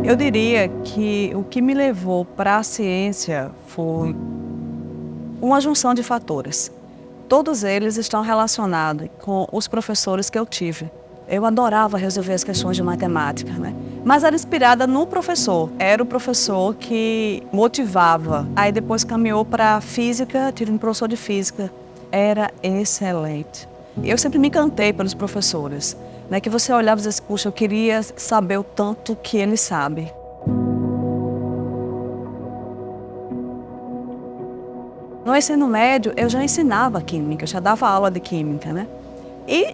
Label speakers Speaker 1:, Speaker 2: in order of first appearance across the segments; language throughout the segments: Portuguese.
Speaker 1: Eu diria que o que me levou para a ciência foi uma junção de fatores. Todos eles estão relacionados com os professores que eu tive. Eu adorava resolver as questões de matemática, né? Mas era inspirada no professor. Era o professor que motivava. Aí depois caminhou para física, tive um professor de física. Era excelente. Eu sempre me encantei pelos professores, né? Que você olhava e dizia, puxa, eu queria saber o tanto que ele sabe. No ensino médio, eu já ensinava química, já dava aula de química, né? E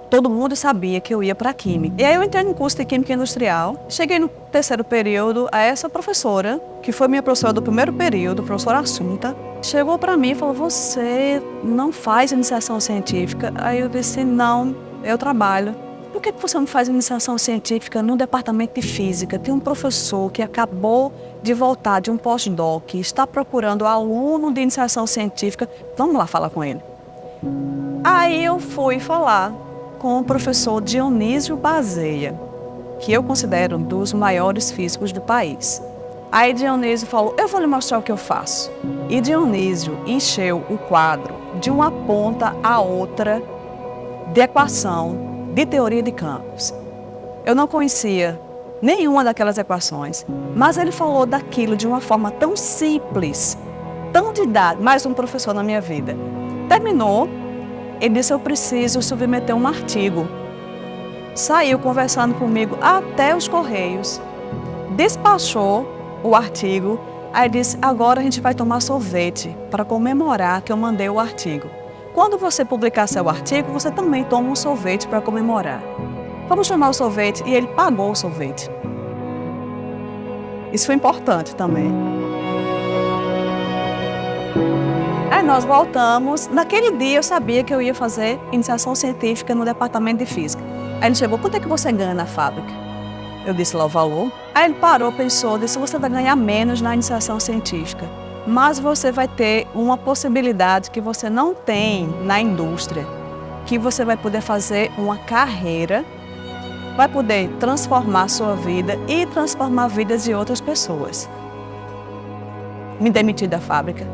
Speaker 1: todo mundo sabia que eu ia para química. E aí eu entrei no curso de química industrial. Cheguei no terceiro período, a essa professora, que foi minha professora do primeiro período, professora Assunta, chegou para mim e falou, você não faz iniciação científica? Aí eu disse, não, eu trabalho. Por que você não faz iniciação científica no departamento de física? Tem um professor que acabou de voltar de um pós-doc, está procurando aluno de iniciação científica. Vamos lá falar com ele. Aí eu fui falar com o professor Dionísio Baseia, que eu considero um dos maiores físicos do país. Aí Dionísio falou, eu vou lhe mostrar o que eu faço. E Dionísio encheu o quadro de uma ponta a outra de equação de teoria de campos. Eu não conhecia nenhuma daquelas equações, mas ele falou daquilo de uma forma tão simples, tão didática, mais um professor na minha vida. Terminou, ele disse, eu preciso submeter um artigo. Saiu conversando comigo até os Correios, despachou o artigo, aí disse, agora a gente vai tomar sorvete para comemorar que eu mandei o artigo. Quando você publicar seu artigo, você também toma um sorvete para comemorar. Vamos tomar o sorvete, e ele pagou o sorvete. Isso foi importante também. Aí nós voltamos. Naquele dia eu sabia que eu ia fazer iniciação científica no departamento de física. Aí ele chegou, quanto é que você ganha na fábrica? Eu disse lá o valor. Aí ele parou, pensou, disse, você vai ganhar menos na iniciação científica, mas você vai ter uma possibilidade que você não tem na indústria, que você vai poder fazer uma carreira, vai poder transformar a sua vida e transformar vidas de outras pessoas. Me demiti da fábrica,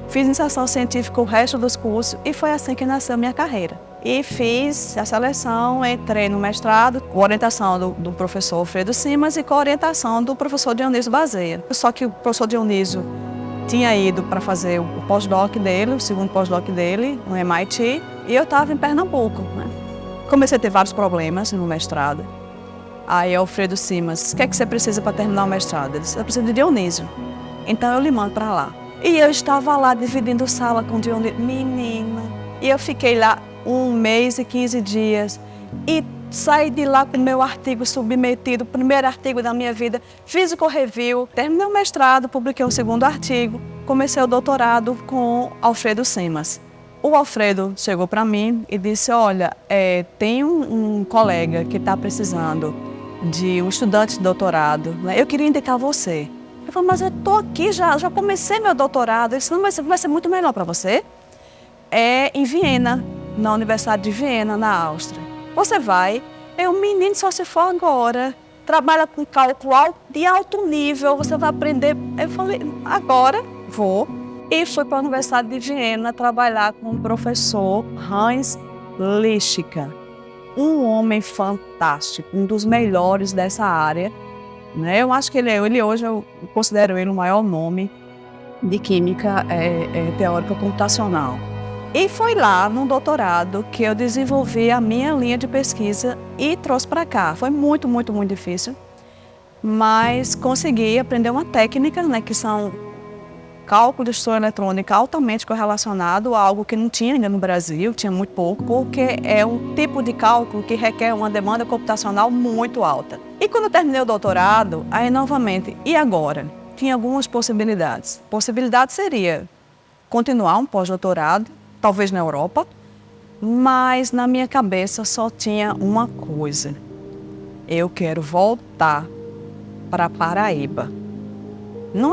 Speaker 1: fiz iniciação científica o resto dos cursos e foi assim que nasceu a minha carreira. E fiz a seleção, entrei no mestrado, com orientação do professor Alfredo Simas e com a orientação do professor Dionísio Baseia. Só que o professor Dionísio tinha ido para fazer o pós-doc dele, o segundo pós-doc dele, no MIT, e eu estava em Pernambuco, né? Comecei a ter vários problemas no mestrado. Aí Alfredo Simas, o que é que você precisa para terminar o mestrado? Ele disse, eu preciso de Dionísio. Então eu lhe mando para lá. E eu estava lá dividindo sala com Dionísio. Menina! E eu fiquei lá 1 mês e 15 dias. E saí de lá com o meu artigo submetido, o primeiro artigo da minha vida, fiz o co-review, terminei o mestrado, publiquei o segundo artigo, comecei o doutorado com Alfredo Simas. O Alfredo chegou para mim e disse, olha, tem um colega que está precisando de um estudante de doutorado, né? Eu queria indicar você. Eu falei, mas eu estou aqui, já comecei meu doutorado, isso não vai ser muito melhor para você? É em Viena, na Universidade de Viena, na Áustria. Você vai, menino só se for agora, trabalha com cálculo de alto nível, você vai aprender. Eu falei, agora vou. E fui para a Universidade de Viena trabalhar com o professor Hans Lischka, um homem fantástico, um dos melhores dessa área, né? Eu acho que ele hoje, eu considero ele o maior nome de química teórica computacional. E foi lá, no doutorado, que eu desenvolvi a minha linha de pesquisa e trouxe para cá. Foi muito, muito, muito difícil, mas consegui aprender uma técnica, né, que são cálculo de estrutura eletrônica altamente correlacionado a algo que não tinha ainda no Brasil, tinha muito pouco, porque é um tipo de cálculo que requer uma demanda computacional muito alta. E quando eu terminei o doutorado, aí novamente, e agora? Tinha algumas possibilidades. Possibilidade seria continuar um pós-doutorado, talvez na Europa, mas na minha cabeça só tinha uma coisa. Eu quero voltar para Paraíba. Não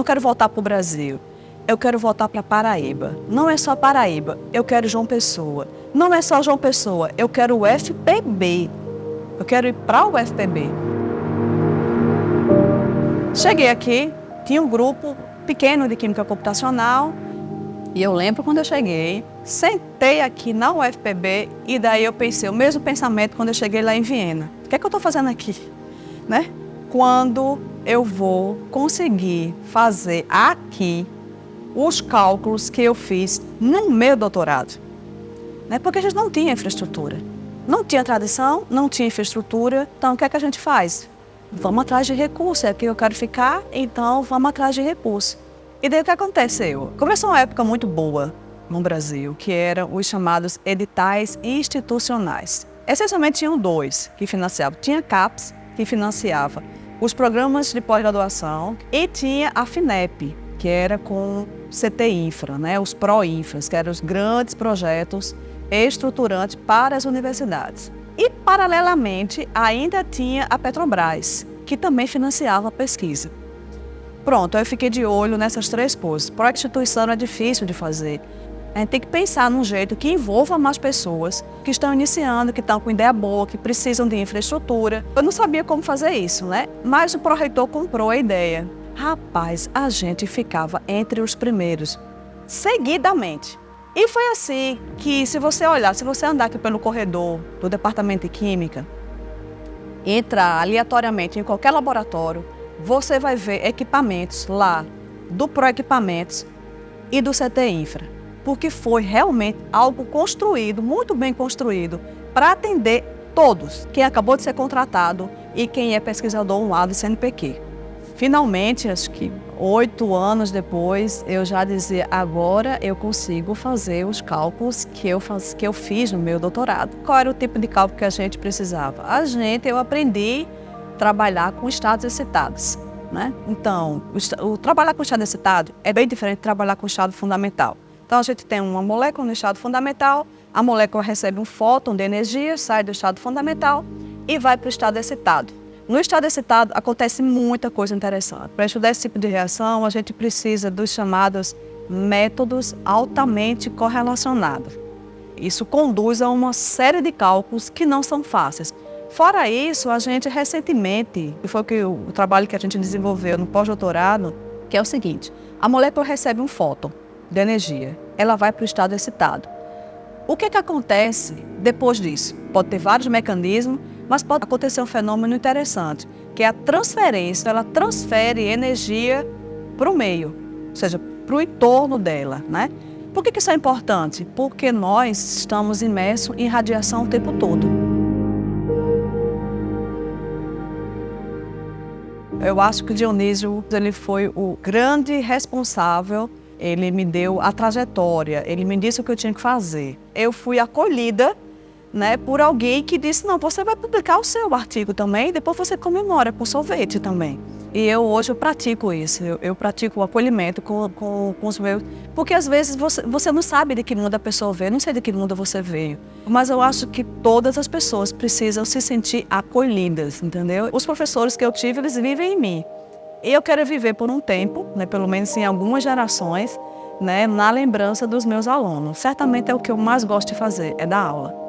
Speaker 1: quero voltar para o Brasil, eu quero voltar para Paraíba. Não é só Paraíba, eu quero João Pessoa. Não é só João Pessoa, eu quero o UFPB. Eu quero ir para o UFPB. Cheguei aqui, tinha um grupo pequeno de química computacional, e eu lembro quando eu cheguei, sentei aqui na UFPB e daí eu pensei o mesmo pensamento quando eu cheguei lá em Viena. O que é que eu estou fazendo aqui? Né? Quando eu vou conseguir fazer aqui os cálculos que eu fiz no meu doutorado? Né? Porque a gente não tinha infraestrutura. Não tinha tradição, não tinha infraestrutura, então o que é que a gente faz? Vamos atrás de recursos, é aqui que eu quero ficar, então vamos atrás de recursos. E daí o que aconteceu? Começou uma época muito boa no Brasil, que eram os chamados editais institucionais. Essencialmente tinham dois que financiavam. Tinha a CAPES, que financiava os programas de pós-graduação, e tinha a FINEP, que era com CT-Infra, né? Os PRO-Infras, que eram os grandes projetos estruturantes para as universidades. E, paralelamente, ainda tinha a Petrobras, que também financiava a pesquisa. Pronto, eu fiquei de olho nessas três coisas. Projeto instituição é difícil de fazer. A gente tem que pensar num jeito que envolva mais pessoas que estão iniciando, que estão com ideia boa, que precisam de infraestrutura. Eu não sabia como fazer isso, né? Mas o pró-reitor comprou a ideia. Rapaz, a gente ficava entre os primeiros, seguidamente. E foi assim que, se você olhar, se você andar aqui pelo corredor do Departamento de Química, entrar aleatoriamente em qualquer laboratório, você vai ver equipamentos lá do Proequipamentos e do CT-Infra, porque foi realmente algo construído, muito bem construído, para atender todos, quem acabou de ser contratado e quem é pesquisador 1A do CNPq. Finalmente, acho que 8 anos depois, eu já dizia, agora eu consigo fazer os cálculos que eu fiz no meu doutorado. Qual era o tipo de cálculo que a gente precisava? Eu aprendi a trabalhar com estados excitados, né? Então, o trabalhar com estado excitado é bem diferente de trabalhar com estado fundamental. Então, a gente tem uma molécula no estado fundamental, a molécula recebe um fóton de energia, sai do estado fundamental e vai para o estado excitado. No estado excitado, acontece muita coisa interessante. Para estudar esse tipo de reação, a gente precisa dos chamados métodos altamente correlacionados. Isso conduz a uma série de cálculos que não são fáceis. Fora isso, a gente recentemente, que foi o trabalho que a gente desenvolveu no pós-doutorado, que é o seguinte: a molécula recebe um fóton de energia, ela vai para o estado excitado. O que acontece depois disso? Pode ter vários mecanismos, mas pode acontecer um fenômeno interessante, que é a transferência. Ela transfere energia para o meio, ou seja, para o entorno dela, né? Por que isso é importante? Porque nós estamos imersos em radiação o tempo todo. Eu acho que o Dionísio, ele foi o grande responsável. Ele me deu a trajetória, ele me disse o que eu tinha que fazer. Eu fui acolhida, né, por alguém que disse, não, você vai publicar o seu artigo também, depois você comemora com sorvete também. E hoje eu pratico isso, eu pratico o acolhimento com os meus... Porque às vezes você não sabe de que mundo a pessoa veio, não sei de que mundo você veio. Mas eu acho que todas as pessoas precisam se sentir acolhidas, entendeu? Os professores que eu tive, eles vivem em mim. E eu quero viver por um tempo, né, pelo menos em algumas gerações, né, na lembrança dos meus alunos. Certamente é o que eu mais gosto de fazer, é dar aula.